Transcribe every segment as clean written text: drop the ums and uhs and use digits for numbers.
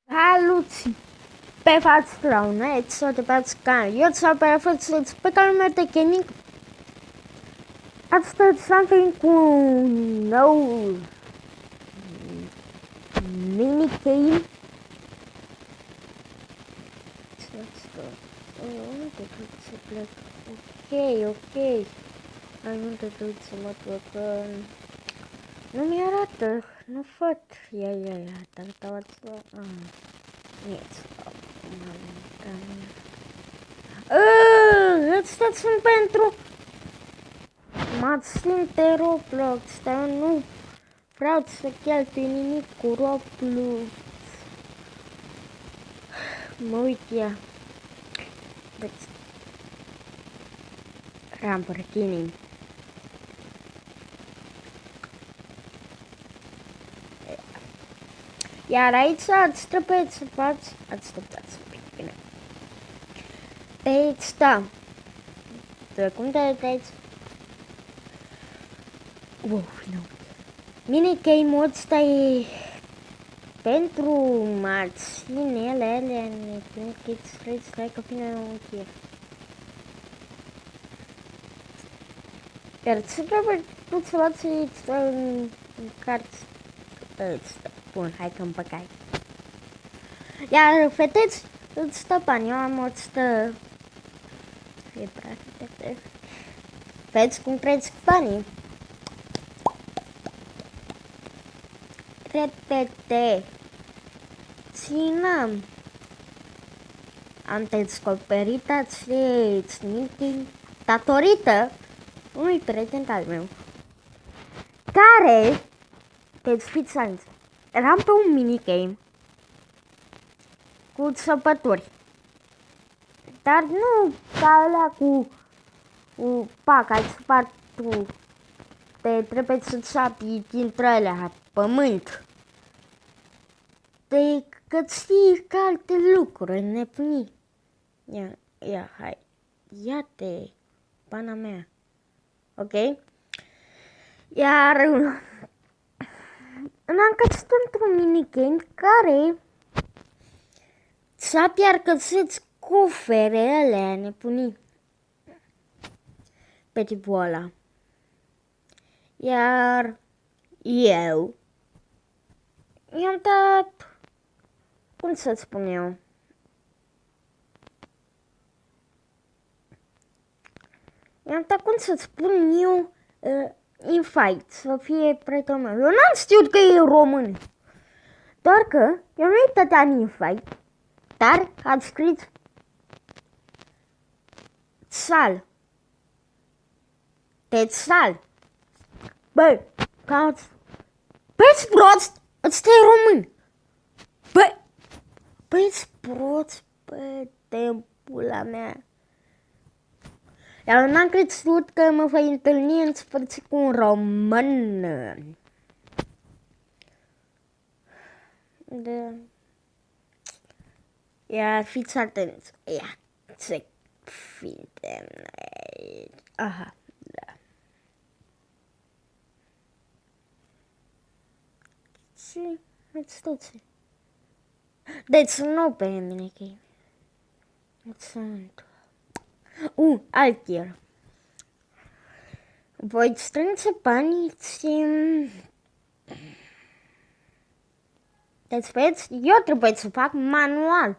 Salut! Bevați la un episod de pe canal. Eu sunt pe canalul meu de gaming. Astăzi am venit cu un nou minigame. Unde trebuie să plec? Ok. Ai unde trebuie să mă duc? Nu mi-arată, nu văd. Ia, dar ăsta sunt pentru magazin de Roblox, dar nu vreau să cheltui nimic cu Roblox. Mă uit ea. Deci, Lamborghini. Iar aici ați trebuie să faci, așteptați un pic, bine. Deci, da. Trecând de aici. Wow, nu. Minigame-ul ăsta e pentru mașinile alea nebune, kids race, like că vine un chef. Iar ce trebuie să luați în cărți ăsta. Bun, hai că-mi băgai. Iar vedeți, îți stă bani, eu am 100... E practic. Vezi cum treci banii? Repete. Ținăm. Am descoperit acest meeting datorită unui prieten al meu care, deci fiți aici, eram pe un minigame cu săpături, dar nu ca alea cu pac, ai spart tu, trebuie să-ți sapi dintre alea pământ. De că știi că alte lucruri, nebunii. Ia, hai, ia-te, pana mea, ok? Iar am găsit într-un minigame care sapi ar găsiți cufere alea nebunii pe tipul ăla. Iar eu i-am dat, cum să spun eu, cum să spun eu, invite, să fie prietenul meu. Eu n-am știut că e român, doar că eu nu-i dădeam invite, dar am scris sal. Deci sal. Băi, băi-ți prost, ăsta e român. Băi-ți prost, bă, de pula mea. Iar n-am crezut că mă voi întâlni în sfârșit cu un român. Da. Iar fiți atenți. Ia, ce fide. Aha, da. Și, uite. Deci nu pe minigame. Sunt. Altier. Voi strânge banii și... Deci, vezi, eu trebuie să fac manual.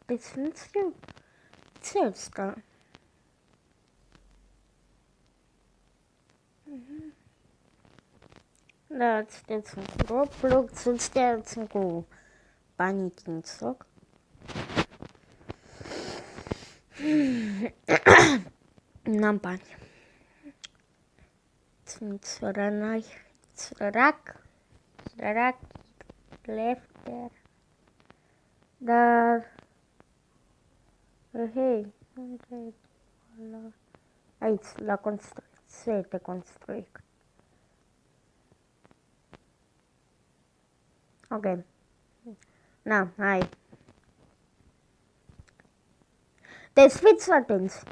Deci nu știu ce ăsta. Da, sunteți cu Roblox, sunteți cu banii din soc. N-am bani. Sunt sărac, lefter. Dar, hei, aici, la construcție de construic. Ok. Na, hai. Deci fiți atenți.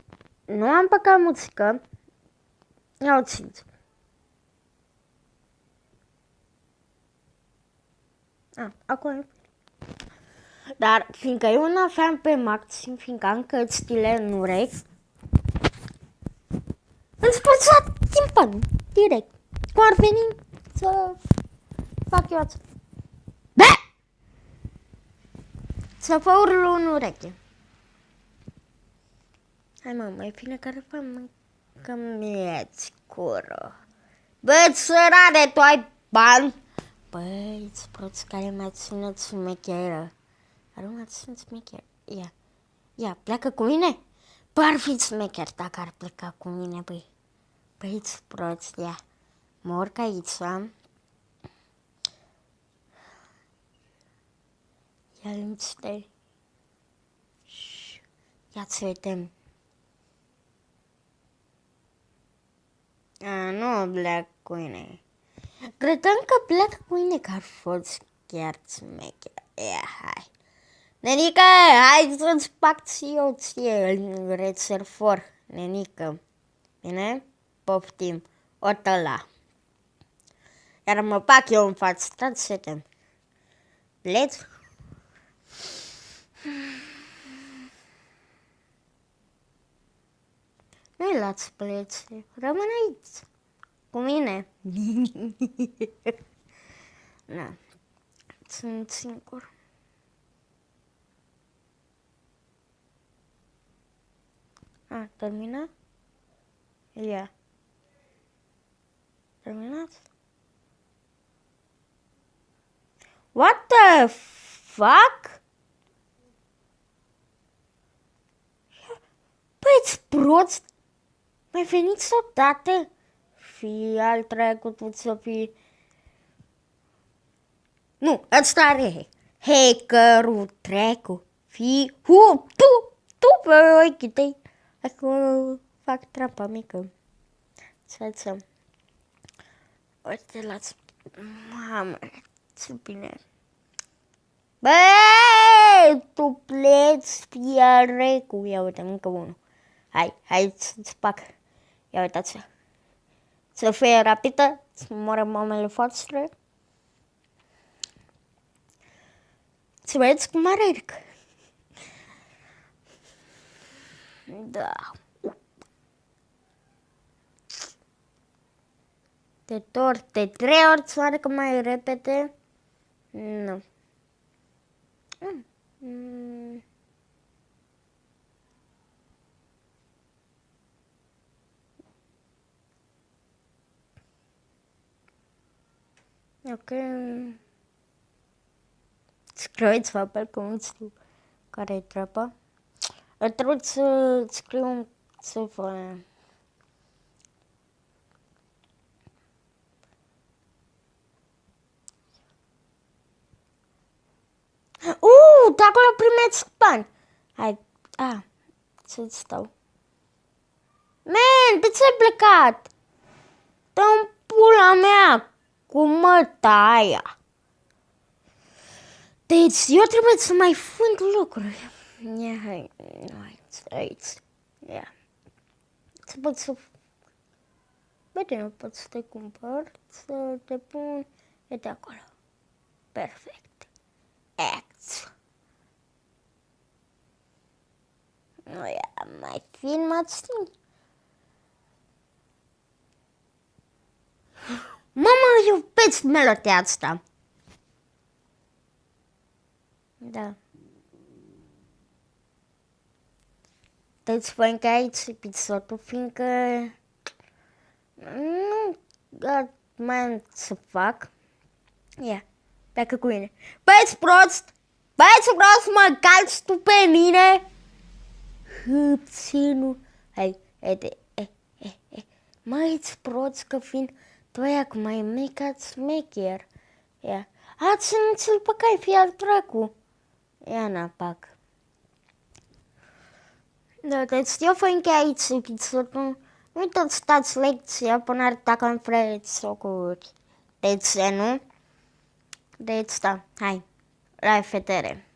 Nu am băgat muzică. Ia țineți. Acum. Dar fiindcă eu nu aveam pe maxim, fiindcă am cățtile în urechi, îmi spăța timpanul, direct. Cum ar veni să fac eu asta. Să vă urlu în ureche. Hai mă, mai bine care fac că mi-eți cură. Bă, sărare, tu ai bani? Băi, proți care m-a ținut smecheră. Dar nu m-a ținut smecheră. Ia, pleacă cu mine? Bă, ar fi smecher dacă ar pleca cu mine, băi. Băi-ți proți, ia. Mă urc aici, am. Ia liniște. Ia să vedem. Nu pleacă cu mine. Credeam că pleacă cu mine, că ar fost chiar smecher. Ia, hai. Nenică, hai să-ți fac și eu ție rețerfor, nenică. Bine? Poftim. Otăla. Iar mă fac eu în față. Stați să vedem. Pleci? Nu-i lați pleci. Rămân aici. Cu mine. Na. Sunt singur. Terminat? Ia. Terminat? What the fuck? Băi-ți prost? Mai veniți odată? Fii al trecut să fii... Nu, ăsta are hackerul trecu. Fii... Tu pe ochii tăi. Acum fac treaba mică. Să. Uite, las. Mamă, ce bine. Băi, tu pleci, fie recu. Ia uite, încă unul. Hai să-ți fac. Ia uitați. Să fie rapidă, să moară mamele voastre. Să vedeți cum alerg. Da. De 3 ori să alergă mai repede. Nu. Ok. Scrieți faptul că nu știu care-i treaba. Trebuie să scriu ceva. De acolo primeți bani. Hai, să-ți stau. Man, de ce ai plecat? Dă-mi pula mea cu măta aia. Deci, eu trebuie să mai vând lucruri. Ia, hai, aici. Ia. Să pot să... Bine, nu pot să te cumpăr, să te pun... Uite acolo. Perfect. Act. Ia, mai filmați. Mama, iubesc melodia asta. Da. Deci vă încheiați episodul, fiindcă nu mai am să fac. Ia, pleacă cu mine. Băi-ți prost, mă calci tu pe mine? Hâpținul. Hai, măi-ți prost că fiind tu aia cu mai mica smecher. Ia, să nu ți-l păcai, fii al dracu. Ia n-apac. Da, deci eu vă închei aici episodul. Nu uitați să dați lecția până dacă îmi vreți socuri. De ce nu? Deci, da, hai, la revedere!